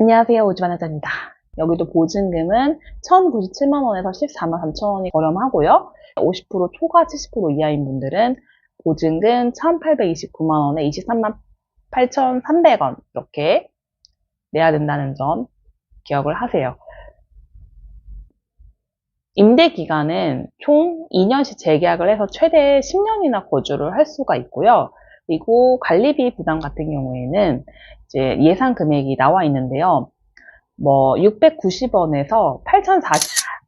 안녕하세요. 오지환하자입니다. 여기도 보증금은 1,097만원에서 143만 3천원이 저렴하고요. 50% 초과 70% 이하인 분들은 보증금 1,829만원에 238,300원 이렇게 내야 된다는 점 기억을 하세요. 임대 기간은 총 2년씩 재계약을 해서 최대 10년이나 거주를 할 수가 있고요. 그리고 관리비 부담 같은 경우에는 이제 예상 금액이 나와 있는데요. 690원에서 8,040.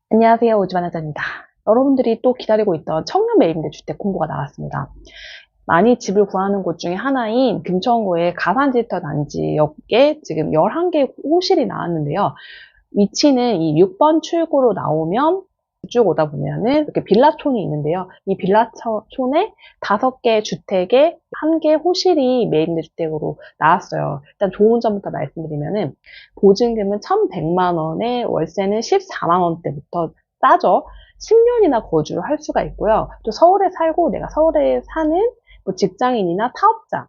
안녕하세요. 오지환하자입니다. 여러분들이 또 기다리고 있던 청년 매입임대 주택 공고가 나왔습니다. 많이 집을 구하는 곳 중에 하나인 금천구의 가산디지털 단지역에 지금 11개 호실이 나왔는데요. 위치는 이 6번 출구로 나오면 쭉 오다 보면은 이렇게 빌라촌이 있는데요. 이 빌라촌에 5개 주택에 1개 호실이 매입임대 주택으로 나왔어요. 일단 좋은 점부터 말씀드리면은 보증금은 1,100만원에 월세는 14만원대부터 싸죠. 10년이나 거주를 할 수가 있고요. 또 서울에 살고 내가 서울에 사는 직장인이나 사업자,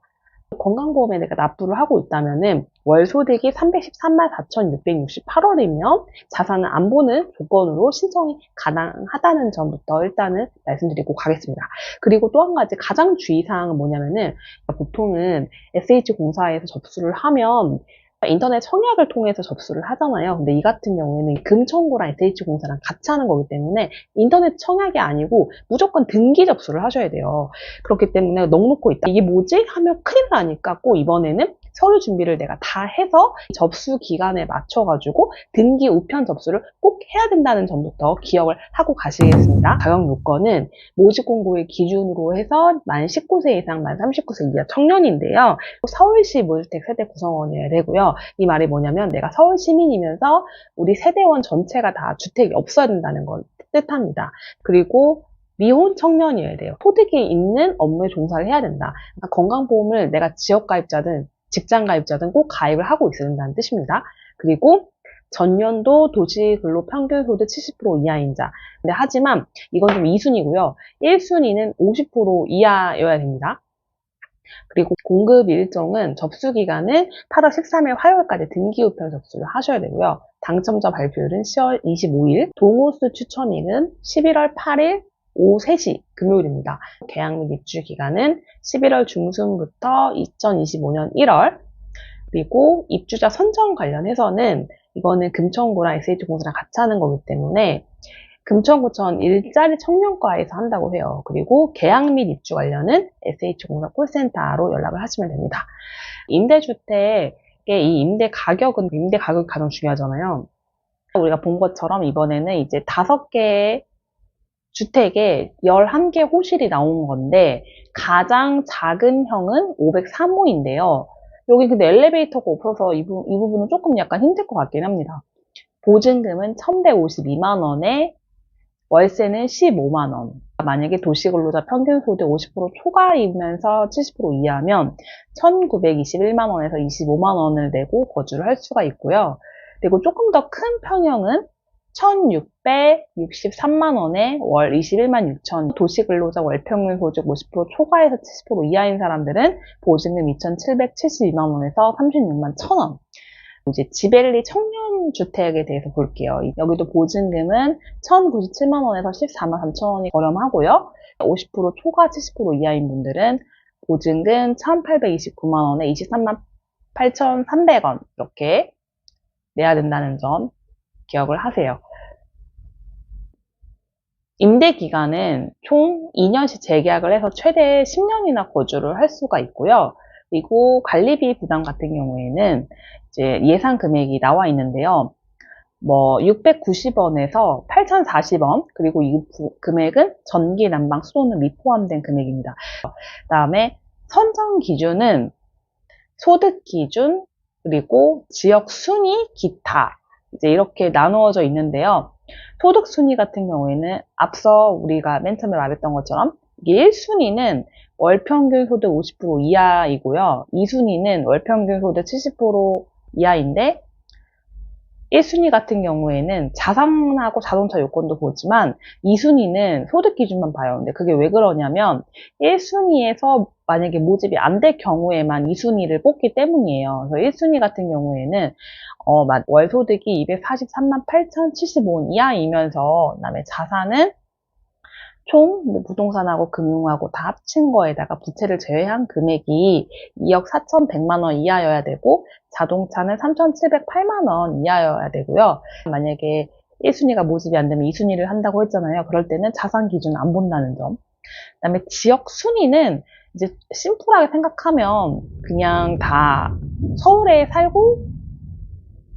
건강보험에 내가 납부를 하고 있다면은 월 소득이 313만 4,668원이면 자산을 안 보는 조건으로 신청이 가능하다는 점부터 일단은 말씀드리고 가겠습니다. 그리고 또 한 가지 가장 주의사항은 뭐냐면은 보통은 SH공사에서 접수를 하면 인터넷 청약을 통해서 접수를 하잖아요. 근데 이 같은 경우에는 금천구랑 SH공사랑 같이 하는 거기 때문에 인터넷 청약이 아니고 무조건 등기 접수를 하셔야 돼요. 그렇기 때문에 넉놓고 있다. 이게 뭐지? 하면 큰일 나니까 꼭 이번에는 서류 준비를 내가 다 해서 접수 기간에 맞춰가지고 등기 우편 접수를 꼭 해야 된다는 점부터 기억을 하고 가시겠습니다. 가격 요건은 모집 공고일 기준으로 해서 만 19세 이상, 만 39세 이하 청년인데요. 서울시 무주택 세대 구성원이어야 되고요. 이 말이 뭐냐면 내가 서울 시민이면서 우리 세대원 전체가 다 주택이 없어야 된다는 걸 뜻합니다. 그리고 미혼 청년이어야 돼요. 소득이 있는 업무에 종사를 해야 된다. 그러니까 건강보험을 내가 지역가입자든 직장가입자든 꼭 가입을 하고 있어야 된다는 뜻입니다. 그리고 전년도 도시근로 평균소득 70% 이하인 자. 근데 하지만 이건 좀 2순위고요. 1순위는 50% 이하여야 됩니다. 그리고 공급 일정은 접수 기간은 8월 13일 화요일까지 등기 우편 접수를 하셔야 되고요. 당첨자 발표일은 10월 25일, 동호수 추첨일은 11월 8일 오후 3시 금요일입니다. 계약 및 입주 기간은 11월 중순부터 2025년 1월, 그리고 입주자 선정 관련해서는 이거는 금천구랑 SH공사랑 같이 하는 거기 때문에 금천구청 일자리 청년과에서 한다고 해요. 그리고 계약 및 입주 관련은 SH공사 콜센터로 연락을 하시면 됩니다. 임대주택의 이 임대 가격이 가장 중요하잖아요. 우리가 본 것처럼 이번에는 이제 5개의 주택에 11개 호실이 나온 건데 가장 작은 형은 503호인데요. 여기 근데 엘리베이터가 없어서 이 부분은 조금 약간 힘들 것 같긴 합니다. 보증금은 1,152만원에 월세는 15만원. 만약에 도시근로자 평균소득 50% 초과이면서 70% 이하면 1,921만원에서 25만원을 내고 거주를 할 수가 있고요. 그리고 조금 더 큰 평형은 1,663만원에 월 21만 6천, 도시근로자 월평균소득 50% 초과에서 70% 이하인 사람들은 보증금 2,772만원에서 36만 1천원. 이제 지벨리 청년주택에 대해서 볼게요. 여기도 보증금은 1,097만원에서 14만 3천원이 저렴하고요. 50% 초과 70% 이하인 분들은 보증금 1,829만원에 23만 8,300원 이렇게 내야 된다는 점 기억을 하세요. 임대 기간은 총 2년씩 재계약을 해서 최대 10년이나 거주를 할 수가 있고요. 그리고 관리비 부담 같은 경우에는 이제 예상 금액이 나와 있는데요. 690원에서 8,040원, 그리고 이 금액은 전기, 난방, 수도는 미포함된 금액입니다. 그 다음에 선정 기준은 소득 기준, 그리고 지역 순위, 기타 이제 이렇게 나누어져 있는데요. 소득 순위 같은 경우에는 앞서 우리가 맨 처음에 말했던 것처럼 이게 1순위는 월평균 소득 50% 이하이고요. 2순위는 월평균 소득 70% 이하인데 1순위 같은 경우에는 자산하고 자동차 요건도 보지만 2순위는 소득 기준만 봐요. 근데 그게 왜 그러냐면 1순위에서 만약에 모집이 안 될 경우에만 2순위를 뽑기 때문이에요. 그래서 1순위 같은 경우에는 월 소득이 243만 8,075원 이하이면서 그다음에 자산은 총 부동산하고 금융하고 다 합친 거에다가 부채를 제외한 금액이 2억 4,100만 원 이하여야 되고 자동차는 3,708만 원 이하여야 되고요. 만약에 1순위가 모집이 안 되면 2순위를 한다고 했잖아요. 그럴 때는 자산 기준 안 본다는 점. 그다음에 지역 순위는 이제 심플하게 생각하면 그냥 다 서울에 살고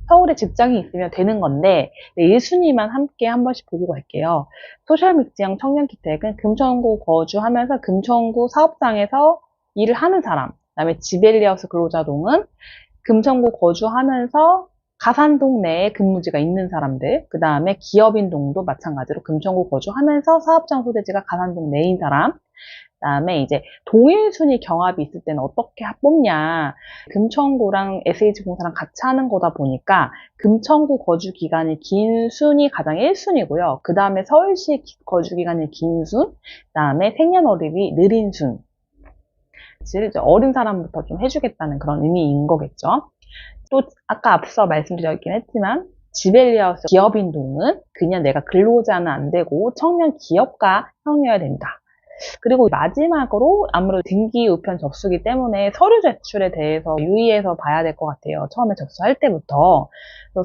서울에 직장이 있으면 되는 건데 1순위만 함께 한 번씩 보고 갈게요. 소셜믹지형 청년주택은 금천구 거주하면서 금천구 사업장에서 일을 하는 사람, 그다음에 지벨리하우스 근로자동은 금천구 거주하면서 가산동 내에 근무지가 있는 사람들, 그 다음에 기업인동도 마찬가지로 금천구 거주하면서 사업장 소재지가 가산동 내인 사람, 그 다음에 이제 동일 순위 경합이 있을 때는 어떻게 뽑냐. 금천구랑 SH공사랑 같이 하는 거다 보니까 금천구 거주 기간이 긴 순이 가장 1순위고요. 그 다음에 서울시 거주 기간이 긴 순, 그 다음에 생년월일이 느린 순. 이제 어린 사람부터 좀 해주겠다는 그런 의미인 거겠죠. 또 아까 앞서 말씀드렸긴 했지만 지벨리하우스 기업인동은 그냥 내가 근로자는 안 되고 청년 기업가 형이어야 된다. 그리고 마지막으로 아무래도 등기 우편 접수기 때문에 서류 제출에 대해서 유의해서 봐야 될 것 같아요. 처음에 접수할 때부터.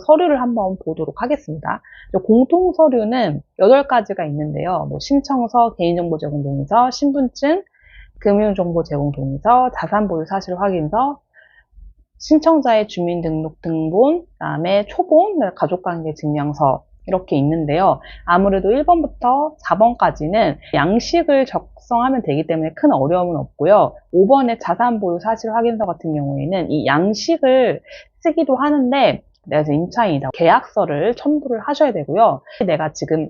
서류를 한번 보도록 하겠습니다. 공통 서류는 8가지가 있는데요. 신청서, 개인정보 제공 동의서, 신분증, 금융정보 제공 동의서, 자산보유 사실 확인서, 신청자의 주민등록등본, 그다음에 초본, 가족관계 증명서 이렇게 있는데요. 아무래도 1번부터 4번까지는 양식을 작성하면 되기 때문에 큰 어려움은 없고요. 5번의 자산보유 사실 확인서 같은 경우에는 이 양식을 쓰기도 하는데 내가 임차인이다. 계약서를 첨부를 하셔야 되고요. 내가 지금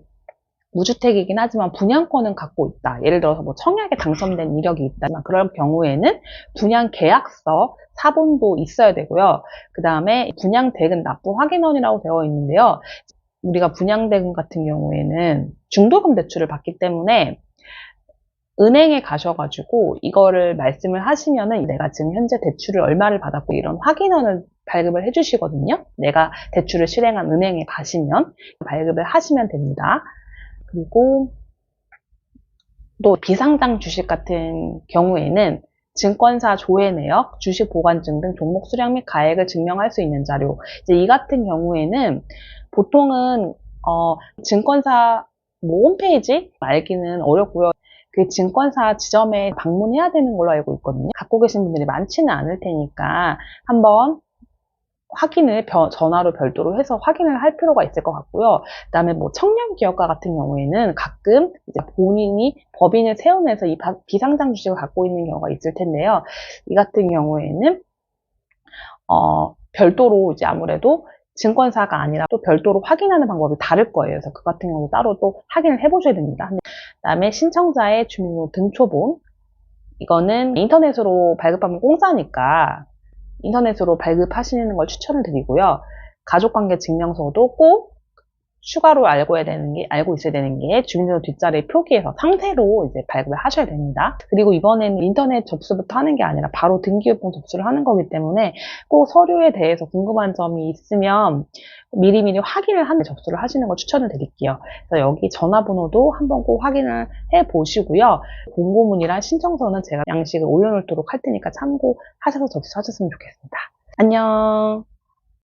무주택이긴 하지만 분양권은 갖고 있다. 예를 들어서 청약에 당첨된 이력이 있다면 그럴 경우에는 분양 계약서 사본도 있어야 되고요. 그 다음에 분양대금 납부 확인원이라고 되어 있는데요. 우리가 분양대금 같은 경우에는 중도금 대출을 받기 때문에 은행에 가셔가지고 이거를 말씀을 하시면은 내가 지금 현재 대출을 얼마를 받았고 이런 확인원을 발급을 해주시거든요. 내가 대출을 실행한 은행에 가시면 발급을 하시면 됩니다. 그리고 또 비상장 주식 같은 경우에는 증권사 조회 내역, 주식 보관증 등 종목 수량 및 가액을 증명할 수 있는 자료. 이제 이 같은 경우에는 보통은 증권사 홈페이지 알기는 어렵고요. 그 증권사 지점에 방문해야 되는 걸로 알고 있거든요. 갖고 계신 분들이 많지는 않을 테니까 한번 확인을 전화로 별도로 해서 확인을 할 필요가 있을 것 같고요. 그 다음에 청년기업가 같은 경우에는 가끔 이제 본인이 법인을 세우면서 이 비상장 주식을 갖고 있는 경우가 있을 텐데요. 이 같은 경우에는 별도로 이제 아무래도 증권사가 아니라 또 별도로 확인하는 방법이 다를 거예요. 그래서 그 같은 경우 따로 또 확인을 해보셔야 됩니다. 그 다음에 신청자의 주민번호 등초본. 이거는 인터넷으로 발급하면 공짜니까 인터넷으로 발급하시는 걸 추천을 드리고요. 가족관계 증명서도 꼭 추가로 알고 있어야 되는 게 주민등록 뒷자리에 표기해서 상세로 이제 발급을 하셔야 됩니다. 그리고 이번에는 인터넷 접수부터 하는 게 아니라 바로 등기요건 접수를 하는 거기 때문에 꼭 서류에 대해서 궁금한 점이 있으면 미리미리 확인을 하는 접수를 하시는 걸 추천을 드릴게요. 그래서 여기 전화번호도 한번 꼭 확인을 해 보시고요. 공고문이랑 신청서는 제가 양식을 올려놓도록 할 테니까 참고하셔서 접수하셨으면 좋겠습니다. 안녕.